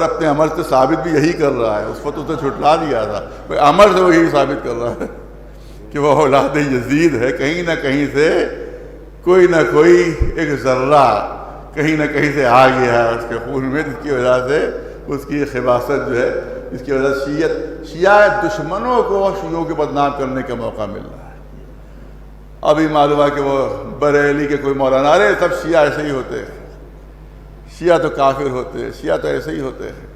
اپنے عمل سے ثابت بھی یہی کر رہا ہے. اس وقت اسے چھٹلا دیا تھا, عمل سے وہ یہی ثابت کر رہا ہے کہ وہ اولاد یزید ہے. کہیں نہ کہیں سے کوئی نہ کوئی ایک ذرہ کہیں نہ کہیں سے آ گیا ہے اس کے خون میں, جس کی وجہ سے اس کی خباثت جو ہے, جس کی وجہ سے شیعہ دشمنوں کو شیعوں کے بدنام کرنے کا موقع مل رہا ہے. ابھی معلوم ہے کہ وہ بریلی کے کوئی مولانا, ارے سب شیعہ ایسے ہی ہوتے ہیں, شیعہ تو کافر ہوتے ہیں, شیعہ تو ایسے ہی ہوتے ہیں.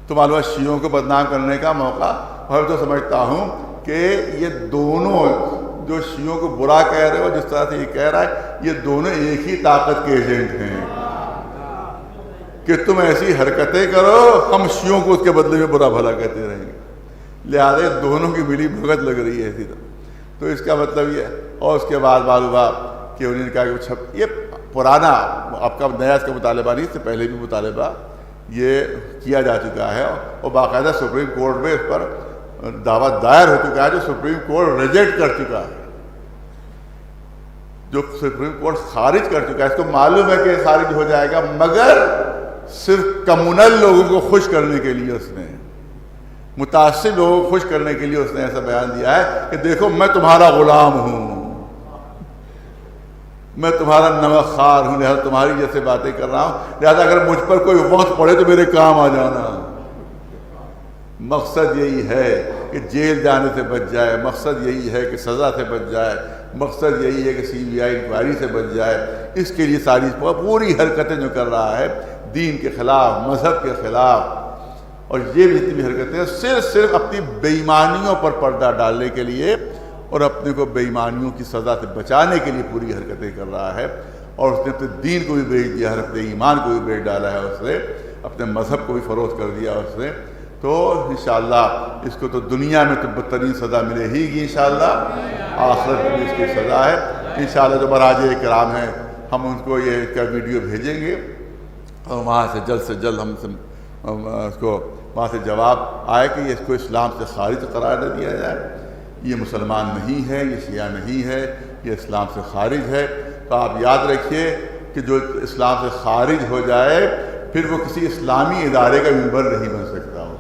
تو معلوم ہے شیعوں کو بدنام کرنے کا موقع. میں تو سمجھتا ہوں کہ یہ دونوں جو شیعوں کو برا کہہ رہے ہو, جس طرح سے یہ کہہ رہا ہے, یہ دونوں ایک ہی طاقت کے ایجنٹ ہیں کہ تم ایسی حرکتیں کرو, ہم شیعوں کو اس کے بدلے میں برا بھلا کہتے رہیں گے. لہٰذا دونوں کی ملی بھگت لگ رہی ہے ایسی طرح. تو اس کا مطلب یہ. اور اس کے بعد معلوم کہ انہوں نے کہا کہ یہ پرانا آپ کا نیا اس کا مطالبہ نہیں, اس سے پہلے بھی مطالبہ یہ کیا جا چکا ہے اور باقاعدہ سپریم کورٹ میں اس پر دعویٰ دائر ہو چکا ہے, جو سپریم کورٹ ریجیکٹ کر چکا ہے, جو سپریم کورٹ خارج کر چکا ہے. اس کو معلوم ہے کہ خارج ہو جائے گا, مگر صرف کمیونل لوگوں کو خوش کرنے کے لیے اس نے, متعصب لوگوں کو خوش کرنے کے لیے اس نے ایسا بیان دیا ہے کہ دیکھو میں تمہارا غلام ہوں, میں تمہارا نمک خوار ہوں, لہذا تمہاری جیسے باتیں کر رہا ہوں, لہذا اگر مجھ پر کوئی وقت پڑے تو میرے کام آ جانا. مقصد یہی ہے کہ جیل جانے سے بچ جائے, مقصد یہی ہے کہ سزا سے بچ جائے, مقصد یہی ہے کہ CBI انکوائری سے بچ جائے. اس کے لیے ساری پوری حرکتیں جو کر رہا ہے دین کے خلاف, مذہب کے خلاف, اور یہ بھی جتنی بھی حرکتیں صرف اپنی بے ایمانیوں پر پردہ ڈالنے کے لیے اور اپنے کو بے ایمانیوں کی سزا سے بچانے کے لیے پوری حرکتیں کر رہا ہے. اور اس نے اپنے دین کو بھی بیچ دیا ہے, اپنے ایمان کو بھی بیچ ڈالا ہے, اس نے اپنے مذہب کو بھی فروخت کر دیا اس نے. تو انشاءاللہ اس کو تو دنیا میں تو بدترین سزا ملے ہی گی انشاءاللہ, آخرت میں بھی اس کی سزا ہے انشاءاللہ. جو براج کرام ہیں ہم ان کو یہ کا ویڈیو بھیجیں گے اور وہاں سے جلد ہم اس کو وہاں سے جواب آئے کہ اس کو اسلام سے خارج قرار نہ دیا جائے. یہ مسلمان نہیں ہے, یہ شیعہ نہیں ہے, یہ اسلام سے خارج ہے. تو آپ یاد رکھیے کہ جو اسلام سے خارج ہو جائے پھر وہ کسی اسلامی ادارے کا ممبر نہیں بن سکتا ہو.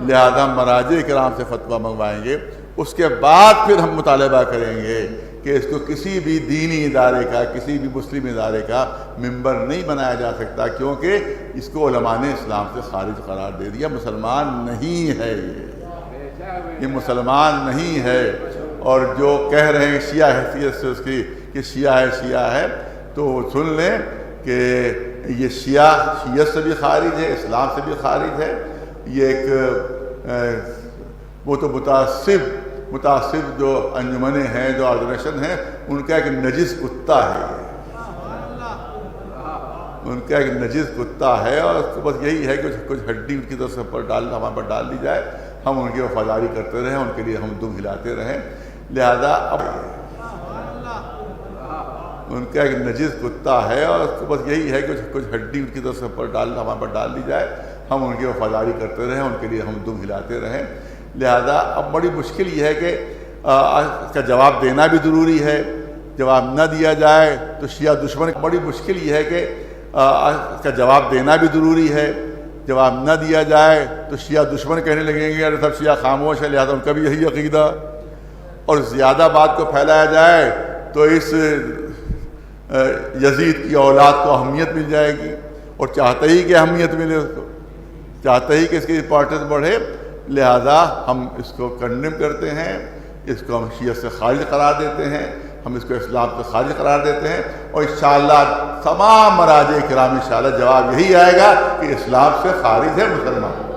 لہذا مراجع کرام سے فتویٰ منگوائیں گے, اس کے بعد پھر ہم مطالبہ کریں گے کہ اس کو کسی بھی دینی ادارے کا, کسی بھی مسلم ادارے کا ممبر نہیں بنایا جا سکتا, کیونکہ اس کو علماء نے اسلام سے خارج قرار دے دیا. مسلمان نہیں ہے, یہ مسلمان نہیں ہے. اور جو کہہ رہے ہیں شیعہ حیثیت سے اس کی کہ شیعہ ہے, تو سن لیں کہ یہ شیعت سے بھی خارج ہے, اسلام سے بھی خارج ہے. یہ ایک وہ تو متعصب جو انجمنیں ہیں, جو آرگنیشن ہیں, ان کا ایک نجس کتا ہے, ان کا ایک نجس کتا ہے. اور اس کو بس یہی ہے کہ کچھ ہڈی ان کی طرف سے ہمارے پر ڈال دی جائے, ہم ان کی وفاداری کرتے رہیں, ان کے لیے ہم دم ہلاتے رہیں. لہذا اب ان کا ایک نجس کتا ہے, اور اس کو بس یہی ہے کہ کچھ ہڈی ان کی طرف سے ہمارے پر ڈال دی جائے, ہم ان کی وفاداری کرتے رہیں, ان کے لیے ہم دم ہلاتے رہیں. لہذا اب بڑی مشکل یہ ہے کہ اس کا جواب دینا بھی ضروری ہے. جواب نہ دیا جائے تو شیعہ دشمن, بڑی مشکل یہ ہے کہ اس کا جواب دینا بھی ضروری ہے. جواب نہ دیا جائے تو شیعہ دشمن کہنے لگیں گے ارے سب شیعہ خاموش ہے, لہذا ان کا بھی یہی عقیدہ. اور زیادہ بات کو پھیلایا جائے تو اس یزید کی اولاد کو اہمیت مل جائے گی, اور چاہتے ہی کہ اہمیت ملے, اس کو چاہتے ہی کہ اس کی امپورٹنس بڑھے. لہذا ہم اس کو کنڈیم کرتے ہیں, اس کو ہم شیعت سے خارج قرار دیتے ہیں, ہم اس کو اسلام سے خارج قرار دیتے ہیں. اور انشاءاللہ تمام مراجع کرام انشاءاللہ جواب یہی آئے گا کہ اسلام سے خارج ہے مسلمان.